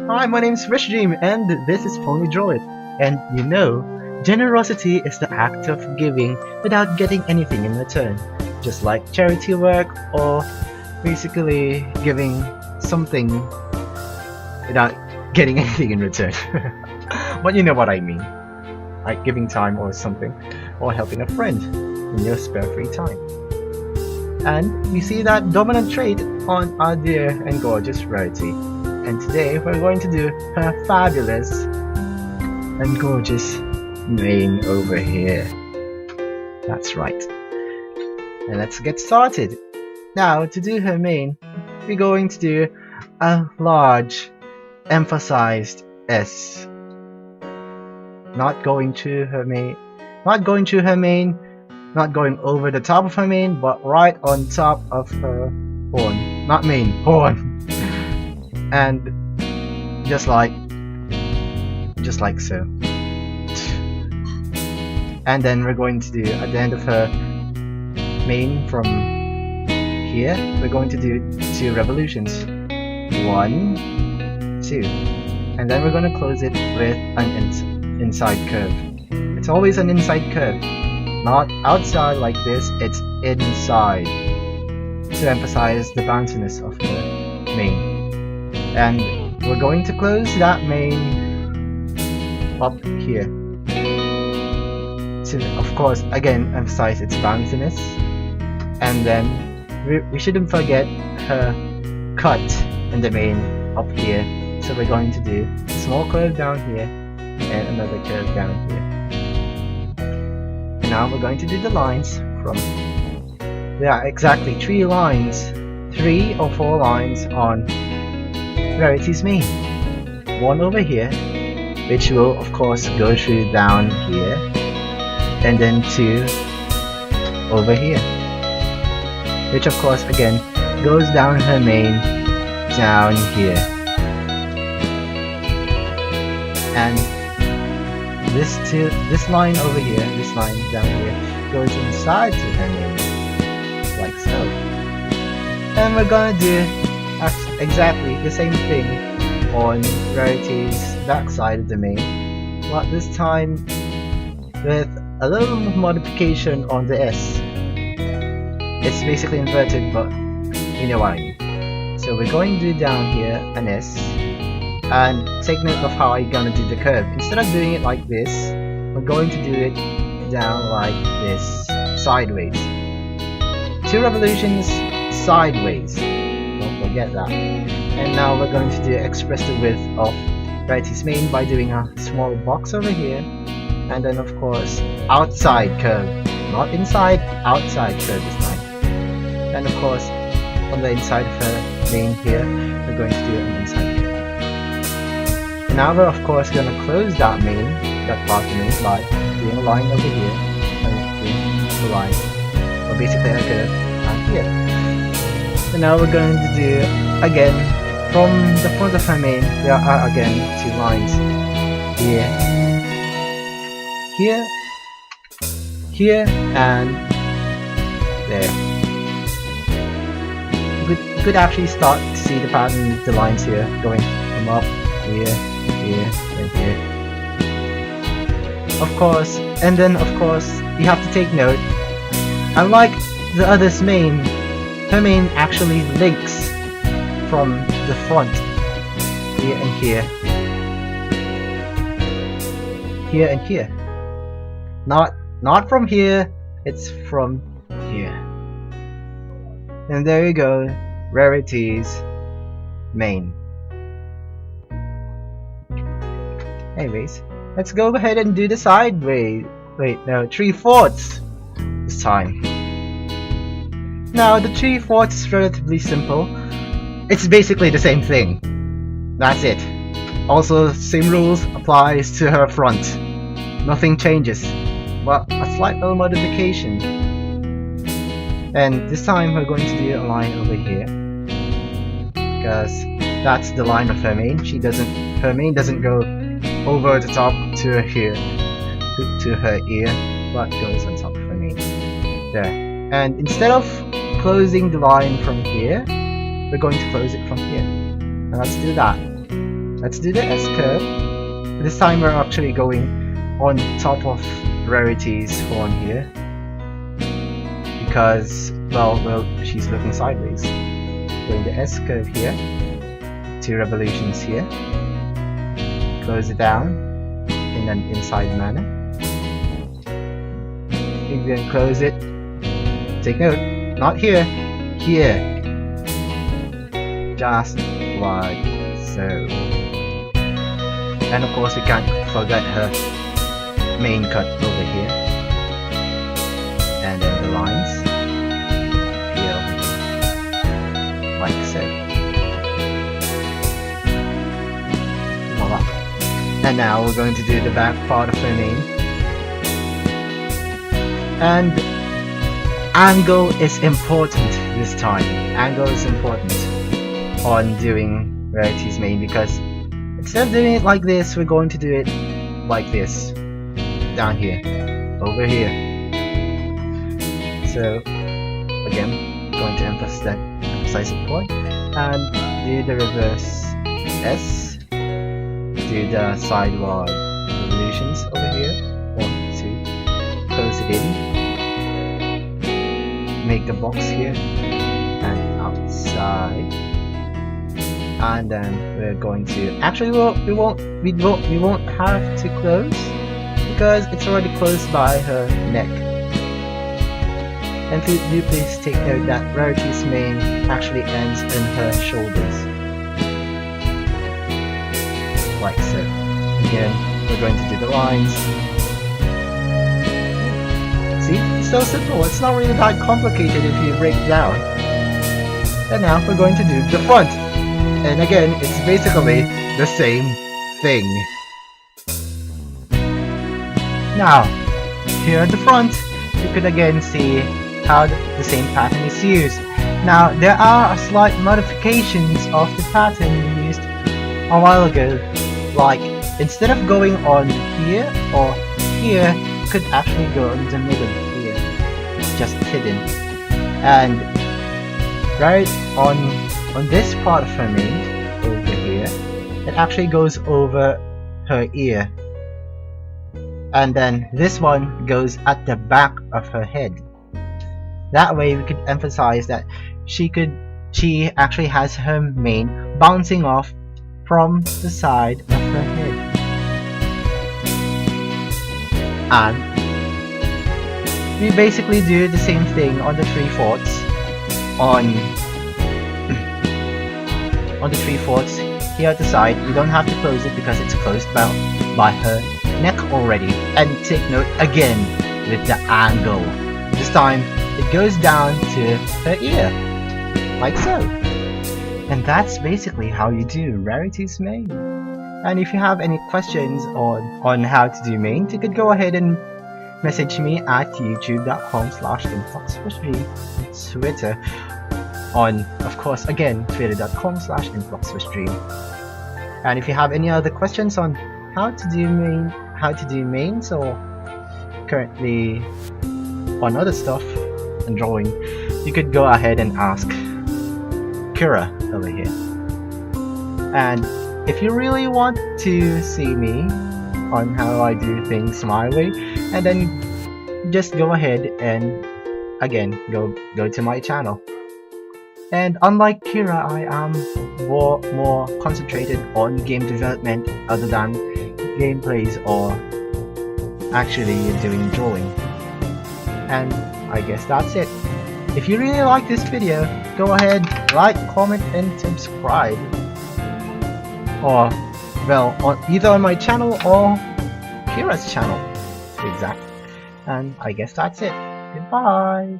Hi, my name's Wishdream, and this is Pony Droid. And you know, generosity is the act of giving without getting anything in return. Just like charity work or basically giving something without getting anything in return. But you know what I mean. Like giving time or something, or helping a friend in your spare free time. And we see that dominant trait on our dear and gorgeous Rarity. And today we're going to do her fabulous and gorgeous mane over here. That's right. And let's get started. Now, to do her mane, we're going to do a large emphasized S. Not going through her mane, not going over the top of her mane, but right on top of her horn. Not mane, horn. And just like so. And then we're going to do at the end of her mane from here, we're going to do 2 revolutions. 1, 2. And then we're going to close it with an inside curve. It's always an inside curve. Not outside like this, it's inside. To emphasize the bounciness of the mane. And we're going to close that mane up here to, of course, again emphasize its bounciness. And then we shouldn't forget her cut in the mane up here. So we're going to do a small curve down here and another curve down here. And now we're going to do the lines from, there are exactly 3 lines, 3 or 4 lines on Rarity's mane. 1 over here, which will of course go through down here, and then 2 over here, which of course again goes down her mane down here. And this line over here, this line down here, goes inside to her mane, like so. And we're gonna do exactly the same thing on Rarity's backside of the mane, but this time with a little modification on the S. It's basically inverted, but you know what I mean. So we're going to do down here an S, and take note of how I'm gonna do the curve. Instead of doing it like this, we're going to do it down like this, sideways. 2 revolutions sideways. Don't forget that. And now we're going to express the width of Rarity's mane by doing a small box over here, and then of course outside curve, not inside, outside curve this time. And of course on the inside of her mane here, we're going to do an inside curve. And now we're of course going to close that mane, that part of the mane, by doing a line over here and doing a line, or basically a curve down here. And now we're going to do, again, from the front of her mane, there are again 2 lines. Here, and there. You could actually start to see the pattern of the lines here, going from up, here, and here. Of course, and then of course, you have to take note, unlike the other's mane, her mane actually links from the front, here and here. Here and here. Not from here, it's from here. And there you go, Rarity's mane. Anyways, let's go ahead and do the sideways. Wait, no, 3/4 this time. Now, the 3/4 is relatively simple. It's basically the same thing. That's it. Also, same rules applies to her front. Nothing changes, but a slight little modification. And this time we're going to do a line over here, because that's the line of her mane. Her mane doesn't go over the top to here, to her ear, but goes on top of her mane. There. And instead of closing the line from here, we're going to close it from here. Now let's do that. let's do the S-curve. This time we're actually going on top of Rarity's phone here. Because, well, she's looking sideways. Going the S-curve here. 2 revolutions here. Close it down in an inside manner. If you can close it, take note, not here, here. Just like so. And of course we can't forget her main cut over here. And then the lines here, like so. Voila. And now we're going to do the back part of her name. And angle is important this time. Angle is important on doing Rarity's main, because instead of doing it like this, we're going to do it like this. Down here. Over here. So again, going to emphasize the point. And do the reverse S. Do the sideward revolutions over here. 1, 2. Close it in. Make the box here. And outside. And then we're going to actually we won't have to close because it's already closed by her neck. And do please take note that Rarity's mane actually ends in her shoulders, like so. Again, we're going to do the lines. See, it's so simple. It's not really that complicated if you break it down. And now we're going to do the front. And again, it's basically the same thing. Now, here at the front, you could again see how the same pattern is used. Now, there are slight modifications of the pattern used a while ago. Like, instead of going on here or here, you could actually go in the middle here. It's just hidden. And right on this part of her mane, over here, it actually goes over her ear. And then this one goes at the back of her head. That way we could emphasize that she actually has her mane bouncing off from the side of her head. And we basically do the same thing on the 3/4 on the 3/4 here at the side. We don't have to close it because it's closed by her neck already. And take note again with the angle. This time it goes down to her ear, like so. And that's basically how you do Rarity's mane. And if you have any questions on how to do main, you could go ahead and message me at youtube.com/influxwishdream, Twitter, on, of course, again, twitter.com/influxwishdream. And if you have any other questions on how to do mains, or currently on other stuff and drawing, you could go ahead and ask Kira over here. And if you really want to see me on how I do things my way, and then just go ahead and again go to my channel. And unlike Kira, I am more concentrated on game development other than gameplays or actually doing drawing. And I guess that's it. If you really like this video, go ahead, like, comment, and subscribe. Or, well, either on my channel or Kira's channel, to be exact. And I guess that's it. Goodbye.